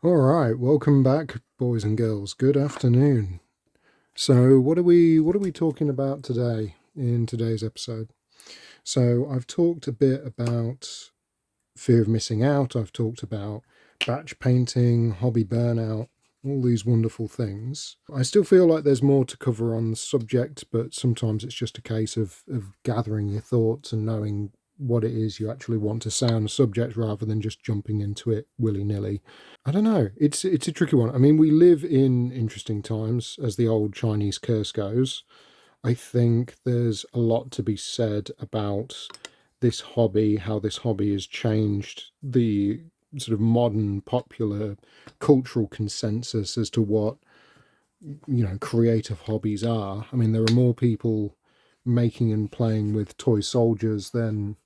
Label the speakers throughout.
Speaker 1: All right, welcome back, boys and girls. Good afternoon. So, what are we talking about today in today's episode? So, I've talked a bit about fear of missing out. I've talked about batch painting, hobby burnout, all these wonderful things. I still feel like there's more to cover on the subject, but sometimes it's just a case of gathering your thoughts and knowing what it is you actually want to say on a subject rather than just jumping into it willy-nilly. I don't know. It's a tricky one. I mean, we live in interesting times, as the old Chinese curse goes. I think there's a lot to be said about this hobby, how this hobby has changed the sort of modern popular cultural consensus as to what, creative hobbies are. I mean, there are more people making and playing with toy soldiers than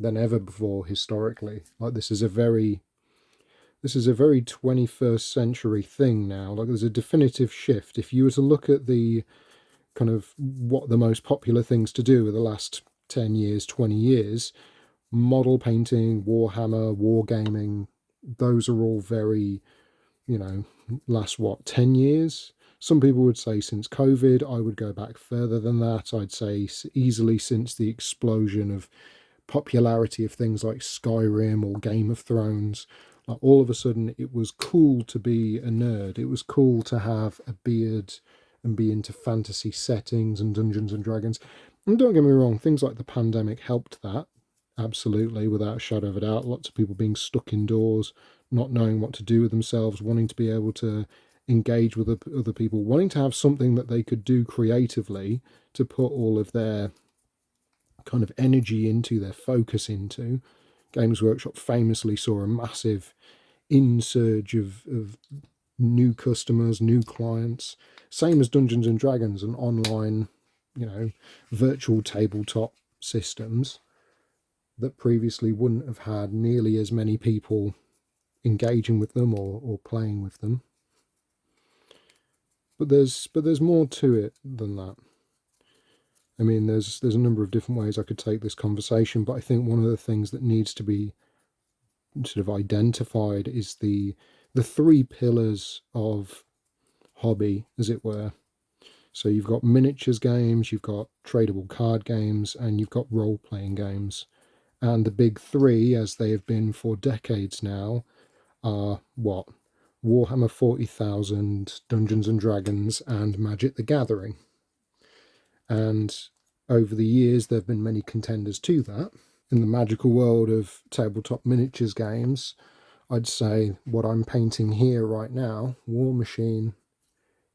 Speaker 1: ever before historically. Like this is a very 21st century thing now. Like there's a definitive shift. If you were to look at the kind of what the most popular things to do in the last 10 years, 20 years, model painting, Warhammer, wargaming, those are all very, you know, last what, 10 years? Some people would say since COVID. I would go back further than that. I'd say easily since the explosion of popularity of things like Skyrim or Game of Thrones. Like all of a sudden, it was cool to be a nerd. It was cool to have a beard and be into fantasy settings and Dungeons and Dragons. And don't get me wrong, things like the pandemic helped that, absolutely, without a shadow of a doubt. Lots of people being stuck indoors, not knowing what to do with themselves, wanting to be able to engage with other people, wanting to have something that they could do creatively to put all of their kind of energy into, their focus into. Games Workshop famously saw a massive insurge of new customers, new clients. Same as Dungeons and Dragons and online, virtual tabletop systems that previously wouldn't have had nearly as many people engaging with them or playing with them. But there's more to it than that. I mean, there's a number of different ways I could take this conversation, but I think one of the things that needs to be sort of identified is the three pillars of hobby, as it were. So you've got miniatures games, you've got tradable card games, and you've got role playing games. And the big three, as they have been for decades now, are what? Warhammer 40,000, Dungeons and Dragons, and Magic the Gathering. And over the years, there have been many contenders to that. In the magical world of tabletop miniatures games, I'd say what I'm painting here right now, War Machine,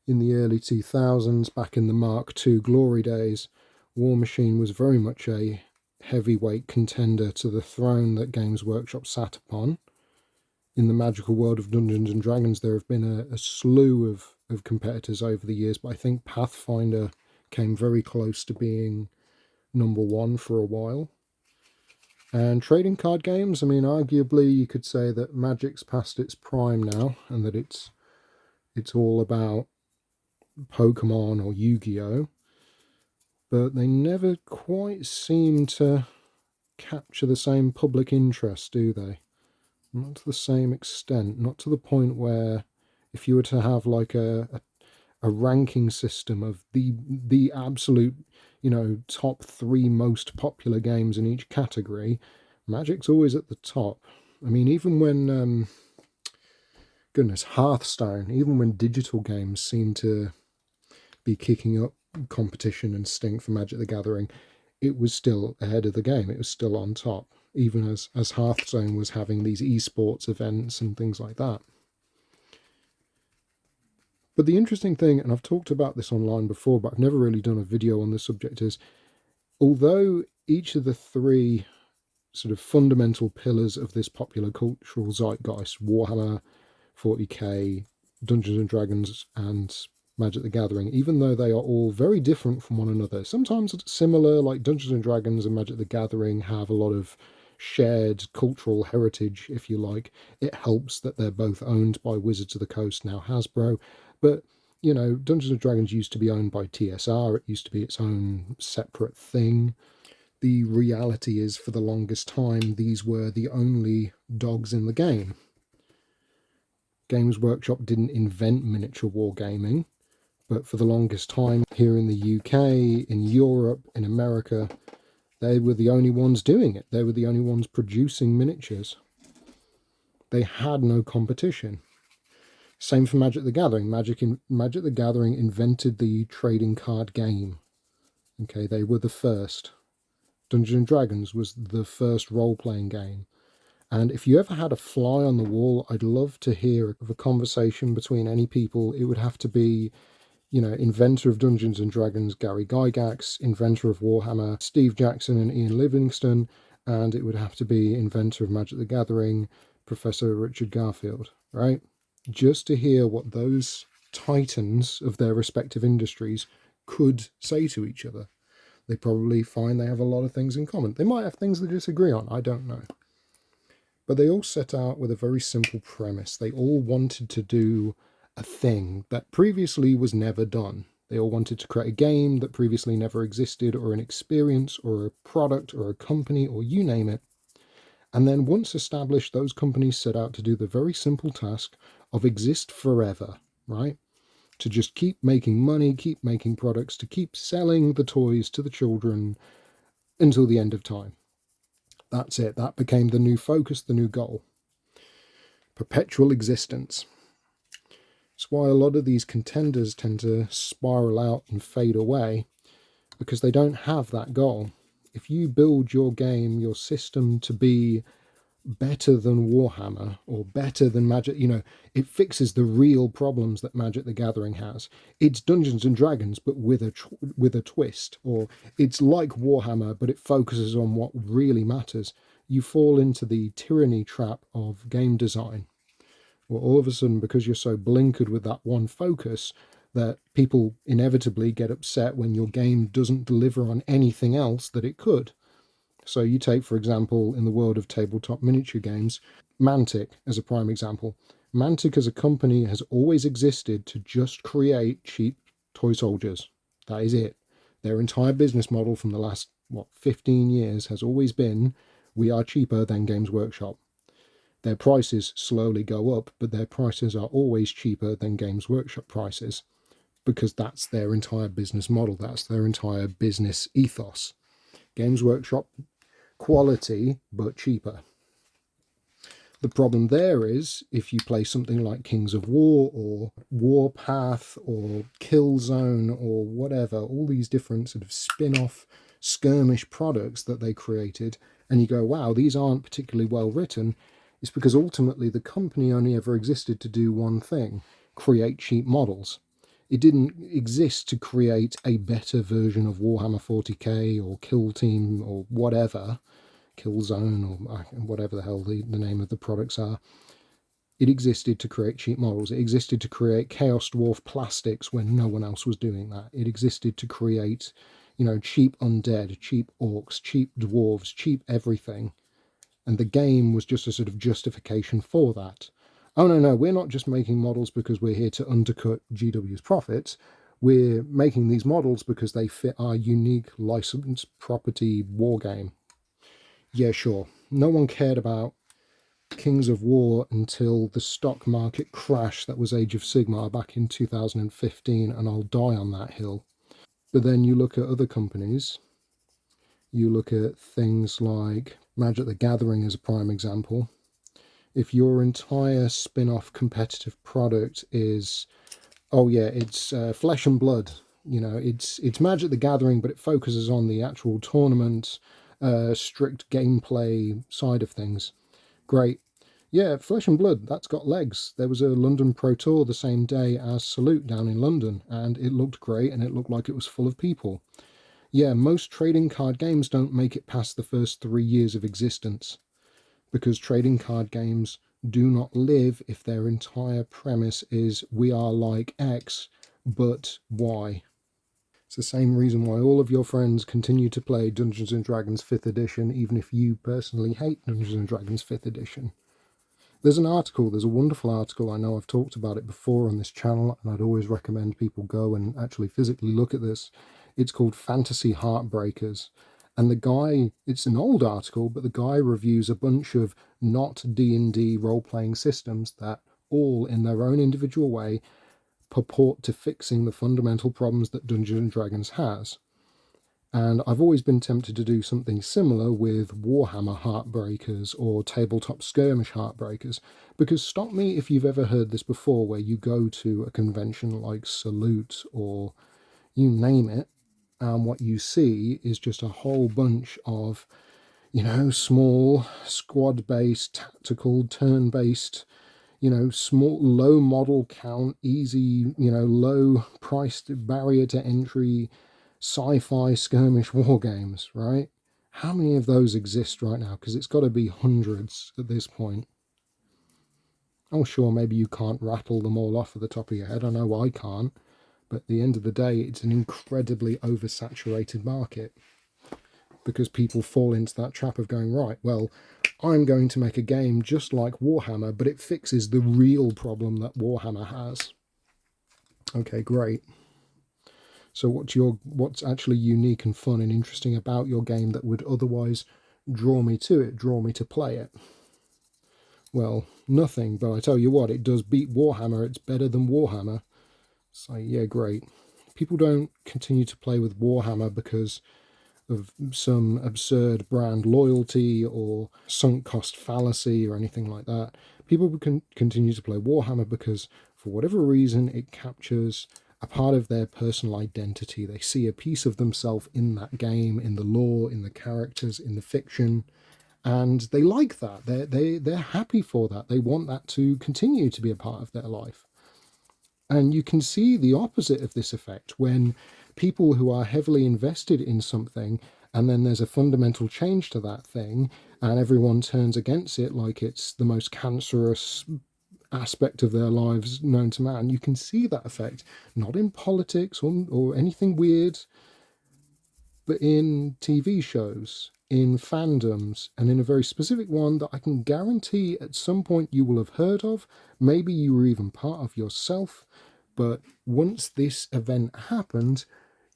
Speaker 1: in the early 2000s, back in the Mark II glory days, War Machine was very much a heavyweight contender to the throne that Games Workshop sat upon. In the magical world of Dungeons and Dragons, there have been a slew of competitors over the years, but I think Pathfinder came very close to being number one for a while. And trading card games, I mean, arguably you could say that Magic's past its prime now, and that it's all about Pokemon or Yu-Gi-Oh, but they never quite seem to capture the same public interest, do they? Not to the same extent, not to the point where if you were to have like a ranking system of the absolute, top three most popular games in each category, Magic's always at the top. I mean, even when goodness, Hearthstone, even when digital games seem to be kicking up competition and stink for Magic the Gathering, it was still ahead of the game. It was still on top, even as Hearthstone was having these esports events and things like that. But the interesting thing, and I've talked about this online before, but I've never really done a video on this subject, is although each of the three sort of fundamental pillars of this popular cultural zeitgeist, Warhammer, 40k, Dungeons and Dragons, and Magic the Gathering, even though they are all very different from one another, sometimes similar, like Dungeons and Dragons and Magic the Gathering have a lot of shared cultural heritage, if you like. It helps that they're both owned by Wizards of the Coast, now Hasbro. But, Dungeons and Dragons used to be owned by TSR, it used to be its own separate thing. The reality is, for the longest time, these were the only dogs in the game. Games Workshop didn't invent miniature wargaming, but for the longest time here in the UK, in Europe, in America, they were the only ones doing it. They were the only ones producing miniatures. They had no competition. Same for Magic the Gathering. Magic the Gathering invented the trading card game. Okay, they were the first. Dungeons and Dragons was the first role-playing game. And if you ever had a fly on the wall, I'd love to hear of a conversation between any people. It would have to be, you know, inventor of Dungeons and Dragons, Gary Gygax, inventor of Warhammer, Steve Jackson and Ian Livingstone, and it would have to be inventor of Magic the Gathering, Professor Richard Garfield, right? Just to hear what those titans of their respective industries could say to each other. They probably find they have a lot of things in common. They might have things they disagree on, I don't know. But they all set out with a very simple premise. They all wanted to do a thing that previously was never done. They all wanted to create a game that previously never existed, or an experience, or a product, or a company, or you name it. And then once established, those companies set out to do the very simple task of exist forever, right? To just keep making money, keep making products, to keep selling the toys to the children until the end of time. That's it. That became the new focus, the new goal. Perpetual existence. That's why a lot of these contenders tend to spiral out and fade away, because they don't have that goal. If you build your game, your system to be better than Warhammer or better than Magic, you know, it fixes the real problems that Magic the Gathering has. It's Dungeons and Dragons, but with a twist. Or it's like Warhammer, but it focuses on what really matters. You fall into the tyranny trap of game design. Well, all of a sudden, because you're so blinkered with that one focus, that people inevitably get upset when your game doesn't deliver on anything else that it could. So you take, for example, in the world of tabletop miniature games, Mantic as a prime example. Mantic as a company has always existed to just create cheap toy soldiers. That is it. Their entire business model from the last, 15 years has always been, we are cheaper than Games Workshop. Their prices slowly go up, but their prices are always cheaper than Games Workshop prices, because that's their entire business model. That's their entire business ethos. Games Workshop, quality, but cheaper. The problem there is, if you play something like Kings of War, or Warpath, or Killzone, or whatever, all these different sort of spin-off skirmish products that they created, and you go, wow, these aren't particularly well written, it's because ultimately the company only ever existed to do one thing: create cheap models. It didn't exist to create a better version of Warhammer 40k or Kill Team or whatever, Killzone or whatever the hell the name of the products are. It existed to create cheap models. It existed to create Chaos Dwarf plastics when no one else was doing that. It existed to create, cheap undead, cheap orcs, cheap dwarves, cheap everything. And the game was just a sort of justification for that. Oh, no, we're not just making models because we're here to undercut GW's profits. We're making these models because they fit our unique licensed property wargame. Yeah, sure. No one cared about Kings of War until the stock market crash that was Age of Sigmar back in 2015, and I'll die on that hill. But then you look at other companies. You look at things like Magic the Gathering as a prime example. If your entire spin-off competitive product is, it's Flesh and Blood, it's Magic the Gathering, but it focuses on the actual tournament, strict gameplay side of things. Great. Yeah, Flesh and Blood, that's got legs. There was a London Pro Tour the same day as Salute down in London, and it looked great, and it looked like it was full of people. Yeah, most trading card games don't make it past the first 3 years of existence, because trading card games do not live if their entire premise is we are like X, but Y. It's the same reason why all of your friends continue to play Dungeons & Dragons 5th edition, even if you personally hate Dungeons & Dragons 5th edition. There's a wonderful article, I know I've talked about it before on this channel, and I'd always recommend people go and actually physically look at this. It's called Fantasy Heartbreakers. And the guy, it's an old article, but the guy reviews a bunch of not D&D role-playing systems that all in their own individual way purport to fixing the fundamental problems that Dungeons and Dragons has. And I've always been tempted to do something similar with Warhammer Heartbreakers or Tabletop Skirmish Heartbreakers, because stop me if you've ever heard this before, where you go to a convention like Salute or you name it, and what you see is just a whole bunch of, small squad-based, tactical, turn-based, small, low model count, easy, low priced barrier to entry sci-fi skirmish war games, right? How many of those exist right now? Because it's got to be hundreds at this point. Oh, sure, maybe you can't rattle them all off at the top of your head. I know I can't. But at the end of the day, it's an incredibly oversaturated market because people fall into that trap of going, right, well, I'm going to make a game just like Warhammer, but it fixes the real problem that Warhammer has. Okay, great. So what's actually unique and fun and interesting about your game that would otherwise draw me to it, draw me to play it? Well, nothing, but I tell you what, it does beat Warhammer. It's better than Warhammer. So yeah, great. People don't continue to play with Warhammer because of some absurd brand loyalty or sunk cost fallacy or anything like that. People can continue to play Warhammer because for whatever reason it captures a part of their personal identity. They see a piece of themselves in that game, in the lore, in the characters, in the fiction, and they like that. They're happy for that. They want that to continue to be a part of their life. And you can see the opposite of this effect when people who are heavily invested in something and then there's a fundamental change to that thing and everyone turns against it like it's the most cancerous aspect of their lives known to man. You can see that effect, not in politics or anything weird, but in TV shows, in fandoms, and in a very specific one that I can guarantee at some point you will have heard of. Maybe you were even part of yourself, but once this event happened,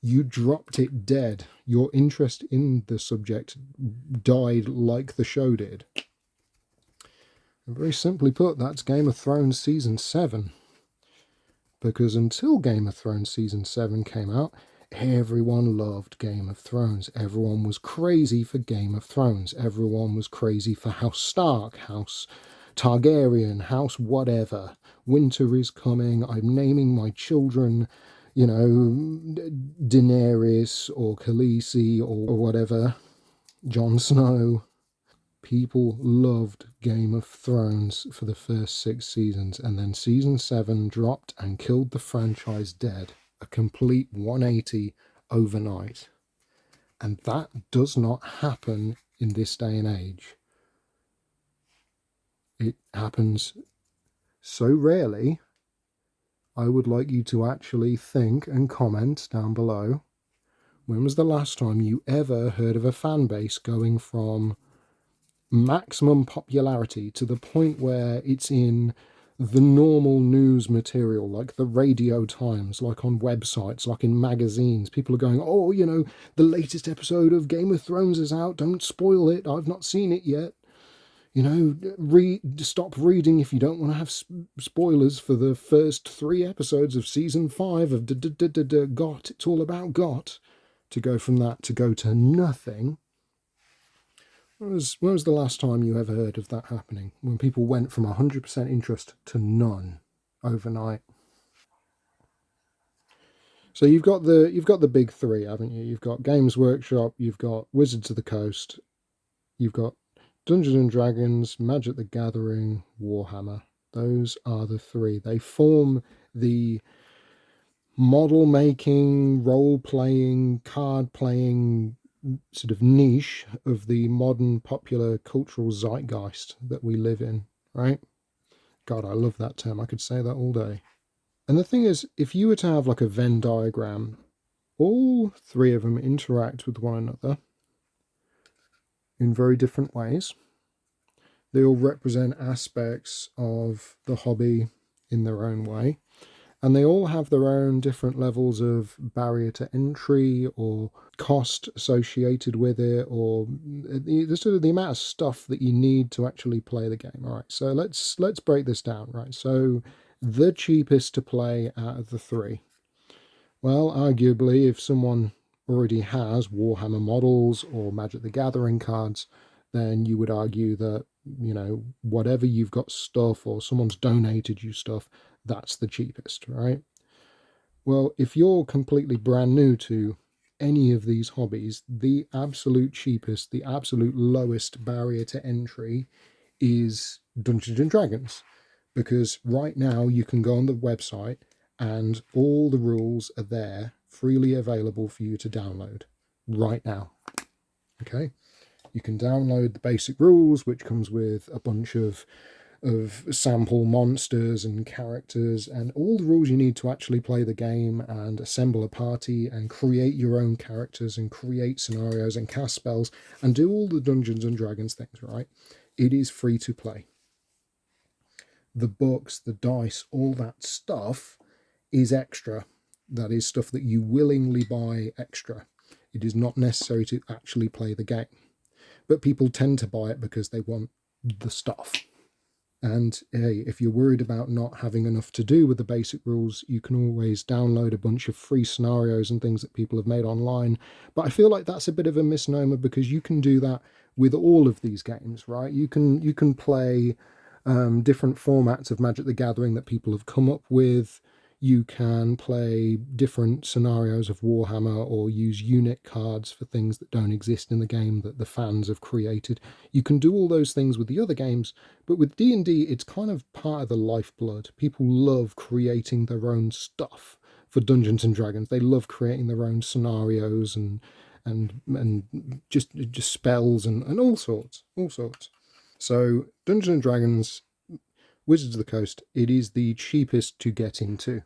Speaker 1: you dropped it dead. Your interest in the subject died like the show did. And very simply put, that's Game of Thrones Season 7. Because until Game of Thrones Season 7 came out, everyone loved Game of Thrones. Everyone was crazy for Game of Thrones. Everyone was crazy for House Stark, House Targaryen, House whatever. Winter is coming. I'm naming my children, Daenerys or Khaleesi or whatever. Jon Snow. People loved Game of Thrones for the first 6 seasons, and then Season 7 dropped and killed the franchise dead. A complete 180 overnight. And that does not happen in this day and age. It happens so rarely. I would like you to actually think and comment down below. When was the last time you ever heard of a fan base going from maximum popularity to the point where it's in the normal news material, like the Radio Times, like on websites, like in magazines? People are going, oh, the latest episode of Game of Thrones is out, don't spoil it, I've not seen it yet. Stop reading if you don't want to have spoilers for the first 3 episodes of Season 5 of GOT. It's all about GOT. To go from that to go to nothing. When was the last time you ever heard of that happening? When people went from 100% interest to none overnight. So you've got the big 3, haven't you? You've got Games Workshop, you've got Wizards of the Coast, you've got Dungeons and Dragons, Magic the Gathering, Warhammer. Those are the 3. They form the model making, role playing, card playing sort of niche of the modern popular cultural zeitgeist that we live in, right? God, I love that term. I could say that all day. And the thing is, if you were to have like a Venn diagram, all 3 of them interact with one another in very different ways. They all represent aspects of the hobby in their own way. And they all have their own different levels of barrier to entry or cost associated with it, or the sort of the amount of stuff that you need to actually play the game. All right, so let's break this down. Right, so the cheapest to play out of the three. Well, arguably, if someone already has Warhammer models or Magic the Gathering cards, then you would argue that, you know, whatever you've got stuff or someone's donated you stuff, that's the cheapest, right? Well, if you're completely brand new to any of these hobbies, the absolute cheapest, the absolute lowest barrier to entry is Dungeons and Dragons. Because right now you can go on the website and all the rules are there, freely available for you to download right now. Okay, you can download the basic rules, which comes with a bunch of sample monsters and characters and all the rules you need to actually play the game and assemble a party and create your own characters and create scenarios and cast spells and do all the Dungeons and Dragons things, right? It is free to play. The books, the dice, all that stuff is extra. That is stuff that you willingly buy extra. It is not necessary to actually play the game. But people tend to buy it because they want the stuff. And hey, if you're worried about not having enough to do with the basic rules, you can always download a bunch of free scenarios and things that people have made online. But I feel like that's a bit of a misnomer because you can do that with all of these games, right? You can play different formats of Magic the Gathering that people have come up with. You can play different scenarios of Warhammer or use unit cards for things that don't exist in the game that the fans have created. You can do all those things with the other games, but with D&D, it's kind of part of the lifeblood. People love creating their own stuff for Dungeons and Dragons. They love creating their own scenarios and just spells and all sorts. So Dungeons and Dragons, Wizards of the Coast, it is the cheapest to get into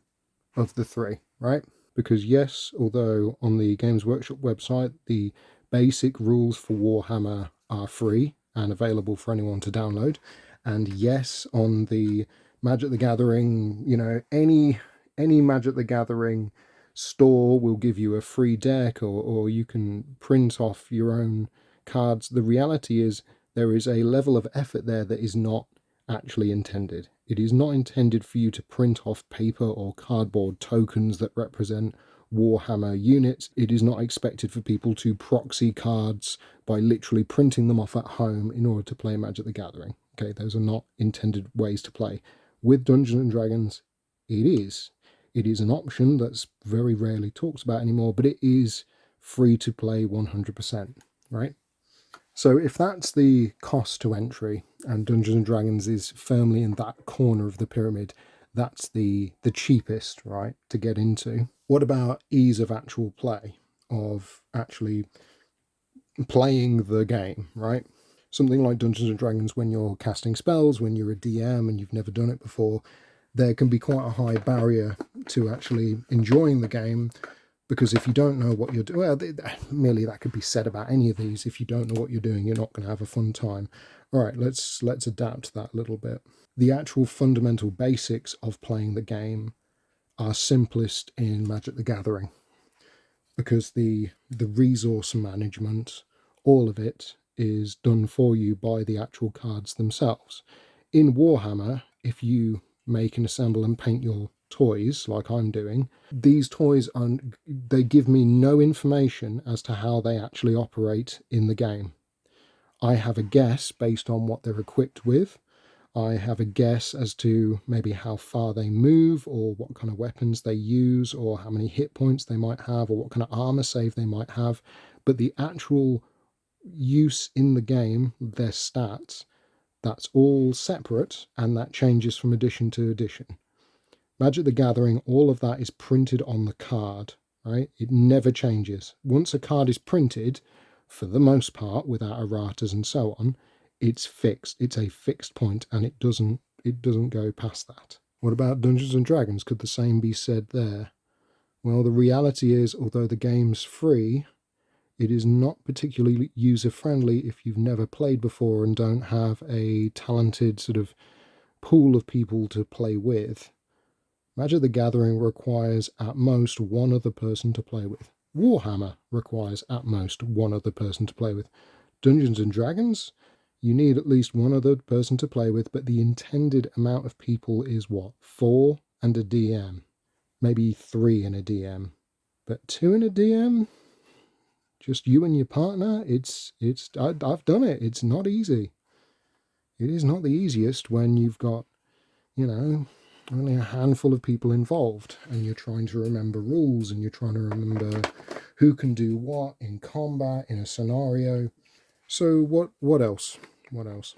Speaker 1: of the three, right? Because yes, although on the Games Workshop website, the basic rules for Warhammer are free and available for anyone to download. And yes, on the Magic the Gathering, you know, any Magic the Gathering store will give you a free deck or you can print off your own cards. The reality is there is a level of effort there that is not actually intended. It is not intended for you to print off paper or cardboard tokens that represent Warhammer units. It is not expected for people to proxy cards by literally printing them off at home in order to play Magic the Gathering. Okay, those are not intended ways to play. With Dungeons and Dragons, it is. It is an option that's very rarely talked about anymore, but it is free to play 100%, right? So if that's the cost to entry, and Dungeons and Dragons is firmly in that corner of the pyramid, that's the cheapest, right, to get into. What about ease of actual play, of actually playing the game, right? Something like Dungeons and Dragons, when you're casting spells, when you're a DM and you've never done it before, there can be quite a high barrier to actually enjoying the game. Because if you don't know what you're doing, well, merely that could be said about any of these. If you don't know what you're doing, you're not going to have a fun time. All right, let's adapt that a little bit. The actual fundamental basics of playing the game are simplest in Magic the Gathering, because the resource management, all of it, is done for you by the actual cards themselves. In Warhammer, if you make and assemble and paint your toys like I'm doing, these toys they give me no information as to how they actually operate in the game. I have a guess based on what they're equipped with. I have a guess as to maybe how far they move or what kind of weapons they use or how many hit points they might have or what kind of armor save they might have. But the actual use in the game, their stats, that's all separate and that changes from edition to edition. Magic the Gathering, all of that is printed on the card, right? It never changes. Once a card is printed, for the most part, without erratas and so on, it's fixed. It's a fixed point, and it doesn't go past that. What about Dungeons and Dragons? Could the same be said there? Well, the reality is, although the game's free, it is not particularly user-friendly if you've never played before and don't have a talented sort of pool of people to play with. Magic the Gathering requires at most one other person to play with. Warhammer requires at most one other person to play with. Dungeons and Dragons, you need at least one other person to play with, but the intended amount of people is what? 4 and a DM. Maybe 3 in a DM. But 2 in a DM? Just you and your partner? I've done it. It's not easy. It is not the easiest when you've got, only a handful of people involved and you're trying to remember rules and you're trying to remember who can do what in combat, in a scenario. So what else? What else?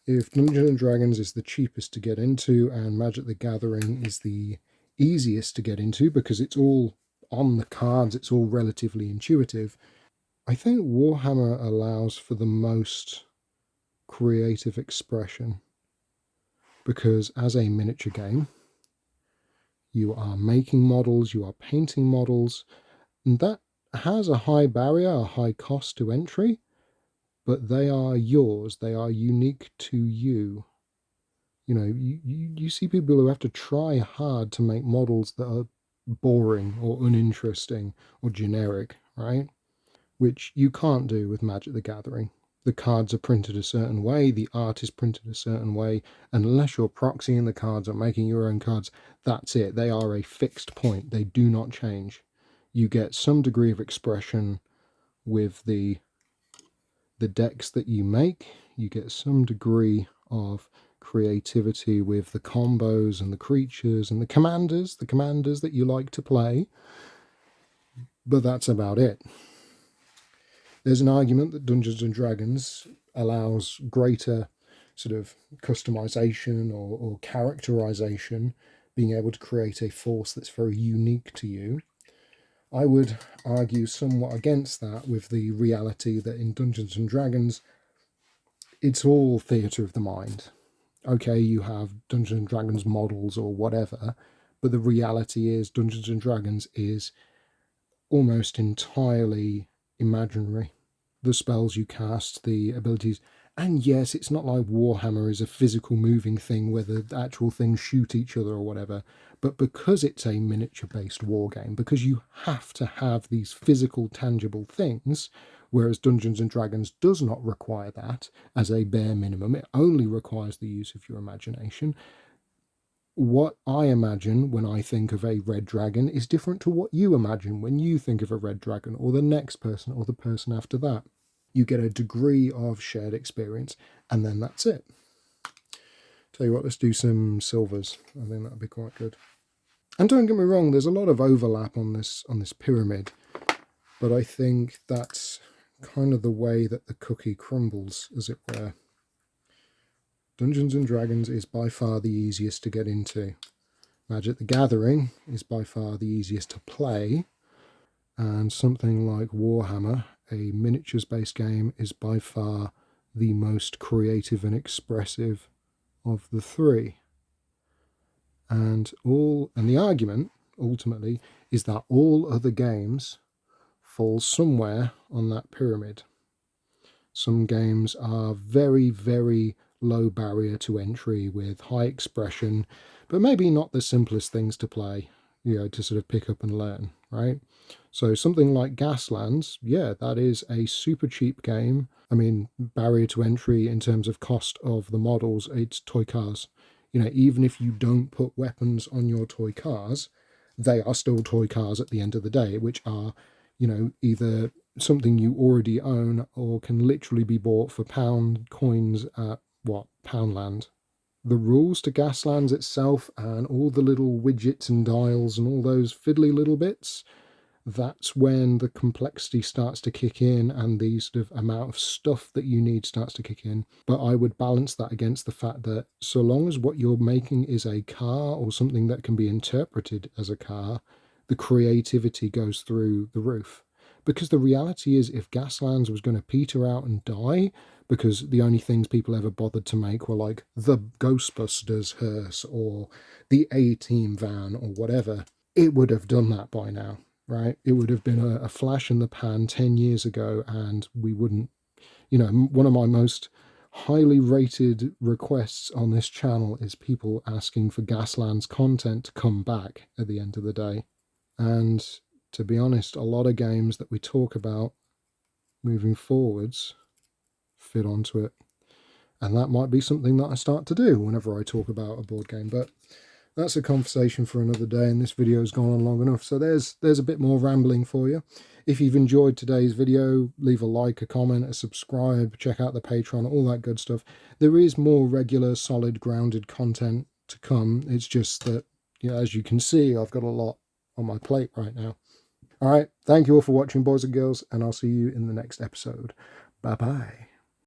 Speaker 1: If Dungeons and Dragons is the cheapest to get into and Magic the Gathering is the easiest to get into because it's all on the cards, it's all relatively intuitive, I think Warhammer allows for the most creative expression because as a miniature game, you are making models, you are painting models, and that has a high barrier, a high cost to entry, but they are yours, they are unique to you. You see people who have to try hard to make models that are boring or uninteresting or generic, right? Which you can't do with Magic the Gathering. The cards are printed a certain way, the art is printed a certain way, and unless you're proxying the cards or making your own cards, that's it. They are a fixed point. They do not change. You get some degree of expression with the decks that you make. You get some degree of creativity with the combos and the creatures and the commanders that you like to play. But that's about it. There's an argument that Dungeons and Dragons allows greater sort of customization or characterization, being able to create a force that's very unique to you. I would argue somewhat against that with the reality that in Dungeons and Dragons, it's all theatre of the mind. Okay, you have Dungeons and Dragons models or whatever, but the reality is Dungeons and Dragons is almost entirely imaginary. The spells you cast, the abilities, and yes, it's not like Warhammer is a physical moving thing where the actual things shoot each other or whatever, but because it's a miniature-based war game, because you have to have these physical, tangible things, whereas Dungeons and Dragons does not require that as a bare minimum, it only requires the use of your imagination. What I imagine when I think of a red dragon is different to what you imagine when you think of a red dragon, or the next person, or the person after that. You get a degree of shared experience, and then that's it. Tell you what, let's do some silvers. I think that'd be quite good. And don't get me wrong, there's a lot of overlap on this pyramid, but I think that's kind of the way that the cookie crumbles, as it were. Dungeons and Dragons is by far the easiest to get into. Magic the Gathering is by far the easiest to play. And something like Warhammer, a miniatures-based game, is by far the most creative and expressive of the three. And the argument, ultimately, is that all other games fall somewhere on that pyramid. Some games are very, very low barrier to entry with high expression, but maybe not the simplest things to play, to sort of pick up and learn, right? So something like Gaslands, yeah, that is a super cheap game. I mean, barrier to entry in terms of cost of the models, it's toy cars. Even if you don't put weapons on your toy cars, they are still toy cars at the end of the day, which are, either something you already own or can literally be bought for pound coins at Poundland. The rules to Gaslands itself and all the little widgets and dials and all those fiddly little bits, that's when the complexity starts to kick in and the sort of amount of stuff that you need starts to kick in. But I would balance that against the fact that so long as what you're making is a car or something that can be interpreted as a car, the creativity goes through the roof. Because the reality is, if Gaslands was going to peter out and die, because the only things people ever bothered to make were like the Ghostbusters hearse or the A-Team van or whatever, it would have done that by now, right? It would have been a flash in the pan 10 years ago, and we wouldn't, one of my most highly rated requests on this channel is people asking for Gaslands content to come back at the end of the day. And to be honest, a lot of games that we talk about moving forwards fit onto it. And that might be something that I start to do whenever I talk about a board game. But that's a conversation for another day, and this video has gone on long enough. So there's a bit more rambling for you. If you've enjoyed today's video, leave a like, a comment, a subscribe, check out the Patreon, all that good stuff. There is more regular, solid, grounded content to come. It's just that, as you can see, I've got a lot on my plate right now. All right, thank you all for watching, boys and girls, and I'll see you in the next episode. Bye-bye.